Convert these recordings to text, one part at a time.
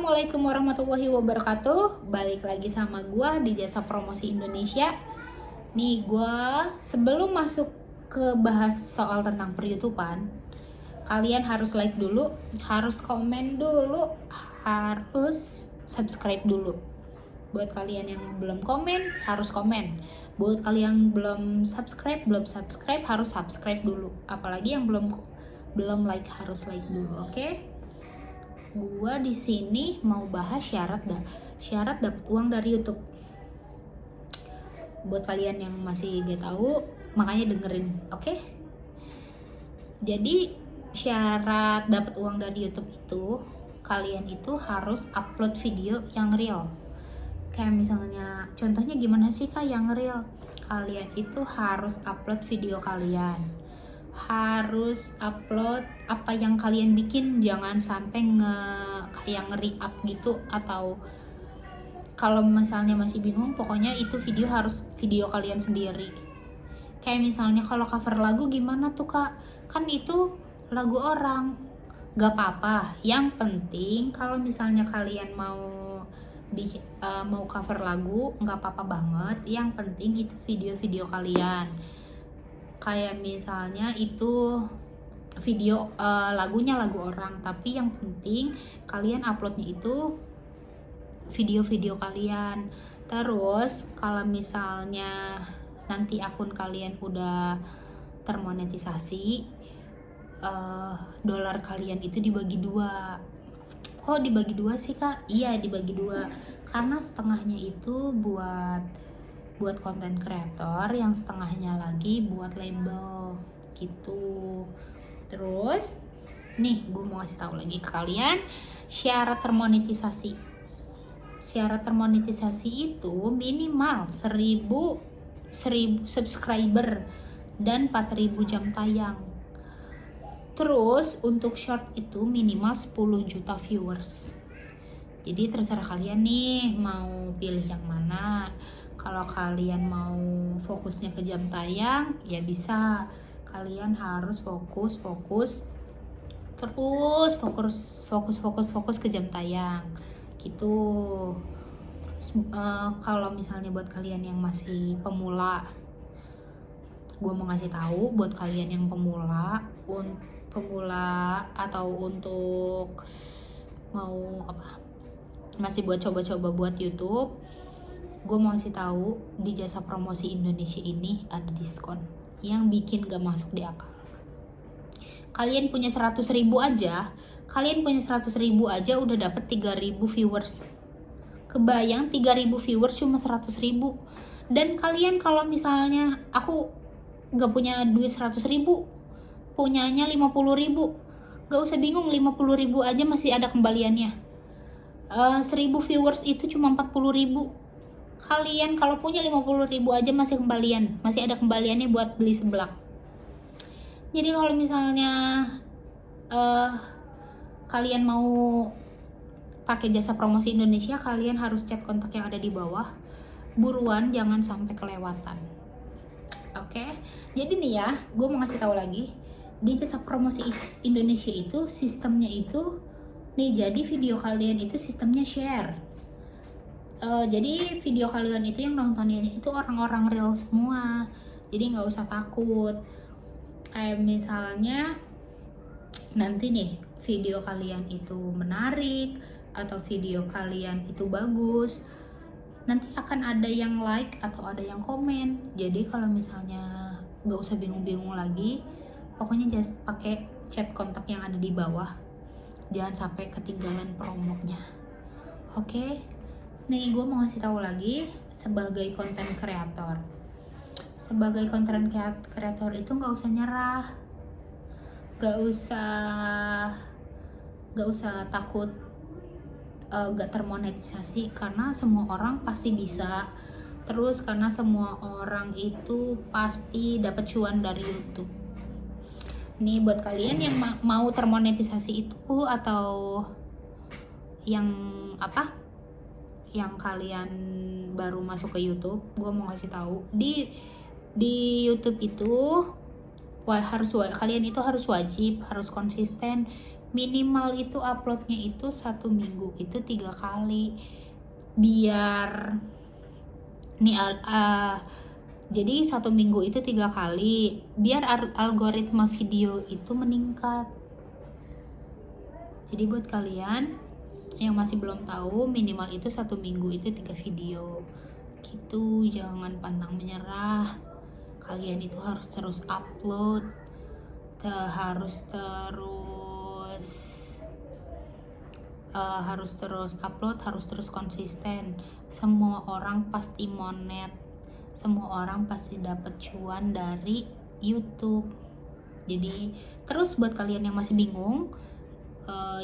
Assalamualaikum warahmatullahi wabarakatuh. Balik lagi sama gua di Jasa Promosi Indonesia. Nih gua sebelum masuk ke bahas soal tentang per-YouTubean, kalian harus like dulu, harus komen dulu, harus subscribe dulu. Buat kalian yang belum komen, harus komen. Buat kalian yang belum subscribe harus subscribe dulu. Apalagi yang belum like harus like dulu, oke? Gua di sini mau bahas syarat dapat uang dari YouTube. Buat kalian yang masih gak tahu, makanya dengerin, oke? Jadi syarat dapat uang dari YouTube itu, kalian itu harus upload video yang real. Kayak misalnya, contohnya gimana sih Kak yang real? Kalian itu harus upload video kalian, harus upload apa yang kalian bikin, jangan sampai kayak nge-re-up gitu. Atau kalau misalnya masih bingung, pokoknya itu video harus video kalian sendiri. Kayak misalnya kalau cover lagu gimana tuh Kak? Kan itu lagu orang, gak apa-apa. Yang penting kalau misalnya kalian mau cover lagu, gak apa-apa banget. Yang penting itu video-video kalian. Kayak misalnya itu video lagunya lagu orang, tapi yang penting kalian uploadnya itu video-video kalian. Terus kalau misalnya nanti akun kalian udah termonetisasi, dolar kalian itu dibagi dua. Kok dibagi dua sih Kak? Iya, dibagi dua karena setengahnya itu buat konten kreator, yang setengahnya lagi buat label gitu. Terus nih gue mau kasih tahu lagi ke kalian syarat termonetisasi. Syarat termonetisasi itu minimal 1000 subscriber dan 4000 jam tayang. Terus untuk short itu minimal 10 juta viewers. Jadi terserah kalian nih mau pilih yang mana. Kalau kalian mau fokusnya ke jam tayang, ya bisa. Kalian harus fokus ke jam tayang gitu. Terus kalau misalnya buat kalian yang masih pemula, gue mau ngasih tahu buat kalian yang pemula atau untuk mau masih buat coba-coba buat YouTube, gue mau kasih tahu di Jasa Promosi Indonesia ini ada diskon yang bikin gak masuk di akal. Kalian punya 100.000 aja udah dapet 3.000 viewers. Kebayang 3.000 viewers cuma 100.000. Dan kalian kalau misalnya aku gak punya duit 100.000, punyanya 50.000, gak usah bingung, 50.000 aja masih ada kembaliannya. 1.000 viewers itu cuma 40.000. Kalian kalau punya 50.000 aja masih ada kembaliannya buat beli seblak. Jadi kalau misalnya kalian mau pakai Jasa Promosi Indonesia, kalian harus chat kontak yang ada di bawah. Buruan, jangan sampai kelewatan. Oke? Jadi nih ya, gue mau ngasih tahu lagi di Jasa Promosi Indonesia itu sistemnya itu nih, jadi video kalian itu sistemnya share. Jadi video kalian itu yang nontonnya itu orang-orang real semua, jadi nggak usah takut. Kayak misalnya nanti nih video kalian itu menarik atau video kalian itu bagus, nanti akan ada yang like atau ada yang komen. Jadi kalau misalnya nggak usah bingung-bingung lagi, pokoknya just pakai chat kontak yang ada di bawah, jangan sampai ketinggalan promonya. Oke? Nih gue mau ngasih tahu lagi, sebagai konten kreator itu nggak usah nyerah, nggak usah takut gak termonetisasi, karena semua orang pasti bisa. Terus karena semua orang itu pasti dapat cuan dari YouTube. Nih buat kalian yang mau termonetisasi itu, atau yang yang kalian baru masuk ke YouTube, gue mau ngasih tahu di YouTube itu kalian itu harus wajib, harus konsisten minimal itu uploadnya itu 1 minggu itu 3 kali, biar nih jadi 1 minggu itu 3 kali biar algoritma video itu meningkat. Jadi buat kalian yang masih belum tahu, minimal itu 1 minggu itu 3 video gitu. Jangan pantang menyerah, kalian itu harus terus upload, harus terus upload, harus terus konsisten. Semua orang pasti monet, semua orang pasti dapat cuan dari YouTube. Jadi terus buat kalian yang masih bingung,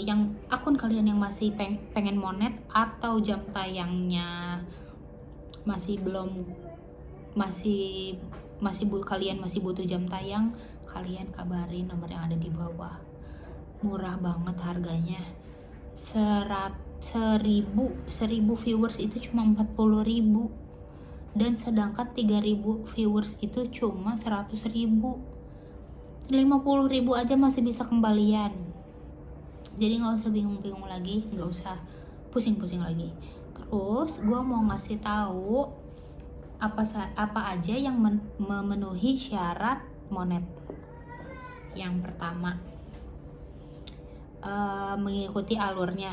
yang akun kalian yang masih pengen monet atau jam tayangnya kalian masih butuh jam tayang, kalian kabarin nomor yang ada di bawah. Murah banget harganya. 1000 viewers itu cuma 40.000, dan sedangkan 3000 viewers itu cuma 100.000. 50.000 aja masih bisa kembalian. Jadi nggak usah bingung-bingung lagi, nggak usah pusing-pusing lagi. Terus gue mau ngasih tahu apa aja yang memenuhi syarat monet. Yang pertama, mengikuti alurnya.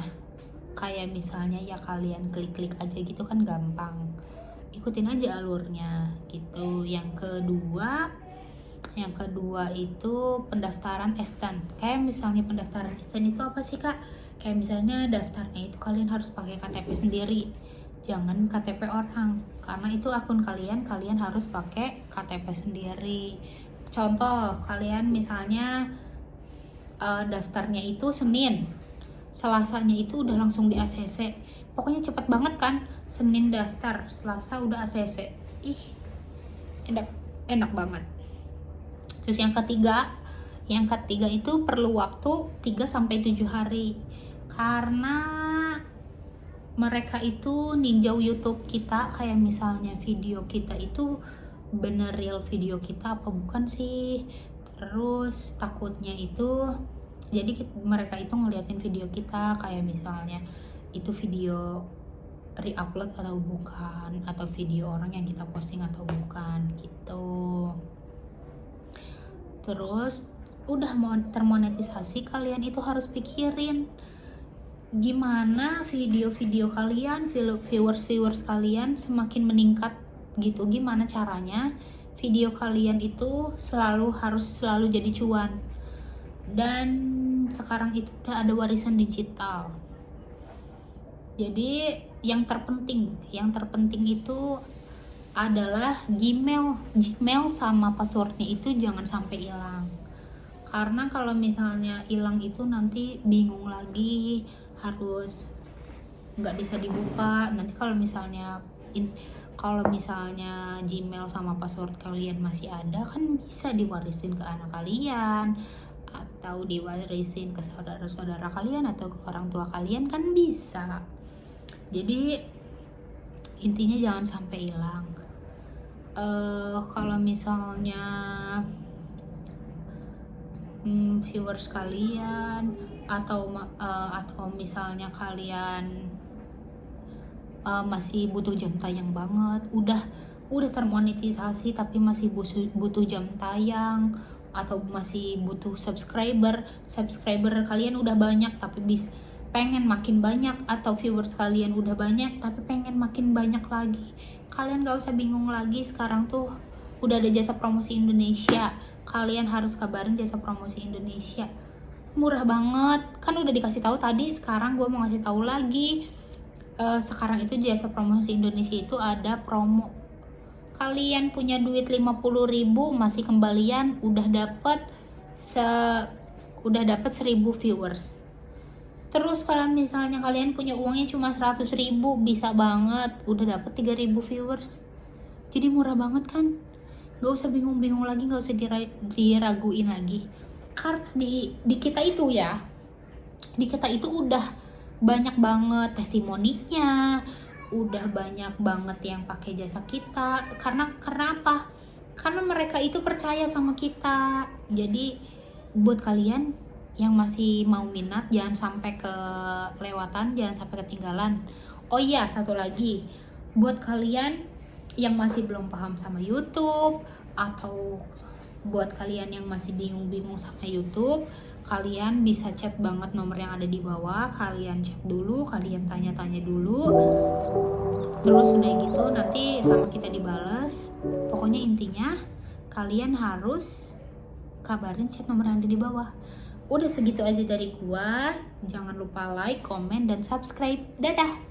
Kayak misalnya ya kalian klik-klik aja gitu kan gampang, ikutin aja alurnya gitu. Yang kedua itu pendaftaran instan. Kayak misalnya pendaftaran instan itu apa sih kak? Kayak misalnya daftarnya itu kalian harus pakai KTP sendiri, jangan KTP orang, karena itu akun kalian harus pakai KTP sendiri. Contoh, kalian misalnya daftarnya itu Senin, Selasanya itu udah langsung di ACC. Pokoknya cepet banget kan, Senin daftar, Selasa udah ACC. Enak banget. Terus yang ketiga itu perlu waktu 3-7 hari, karena mereka itu ninjau YouTube kita. Kayak misalnya video kita itu bener real video kita apa bukan sih. Terus takutnya itu jadi mereka itu ngeliatin video kita, kayak misalnya itu video re-upload atau bukan, atau video orang yang kita posting atau bukan gitu. Terus udah mau termonetisasi, kalian itu harus pikirin gimana video-video kalian, viewers kalian semakin meningkat gitu. Gimana caranya video kalian itu harus selalu jadi cuan. Dan sekarang itu udah ada warisan digital. Jadi yang terpenting itu adalah Gmail sama passwordnya itu jangan sampai hilang. Karena kalau misalnya hilang itu nanti bingung lagi, harus nggak bisa dibuka. Nanti kalau misalnya Gmail sama password kalian masih ada, kan bisa diwarisin ke anak kalian, atau diwarisin ke saudara-saudara kalian, atau ke orang tua kalian, kan bisa. Jadi intinya jangan sampai hilang. Kalau misalnya viewers kalian atau misalnya kalian masih butuh jam tayang banget, udah termonetisasi tapi masih butuh jam tayang, atau masih butuh subscriber kalian udah banyak tapi pengen makin banyak, atau viewers kalian udah banyak tapi pengen makin banyak lagi, kalian gak usah bingung lagi. Sekarang tuh udah ada jasa promosi Indonesia, kalian harus kabarin jasa promosi Indonesia. Murah banget kan, udah dikasih tahu tadi. Sekarang gue mau ngasih tahu lagi. Sekarang itu jasa promosi Indonesia itu ada promo. Kalian punya duit 50.000 masih kembalian, udah dapet 1000 viewers. Terus kalau misalnya kalian punya uangnya cuma 100.000, bisa banget udah dapet 3.000 viewers. Jadi murah banget kan, gak usah bingung-bingung lagi, gak usah diraguin lagi. Karena di kita itu udah banyak banget testimoninya, udah banyak banget yang pakai jasa kita. Karena apa? Karena mereka itu percaya sama kita. Jadi buat kalian yang masih mau minat jangan sampai kelewatan, jangan sampai ketinggalan. Oh iya, satu lagi buat kalian yang masih belum paham sama YouTube, atau buat kalian yang masih bingung-bingung sama YouTube, kalian bisa chat banget nomor yang ada di bawah. Kalian chat dulu, kalian tanya-tanya dulu, terus udah gitu nanti sama kita dibales. Pokoknya intinya kalian harus kabarin chat nomor yang ada di bawah. Udah segitu aja dari gua. Jangan lupa like, comment, dan subscribe. Dadah.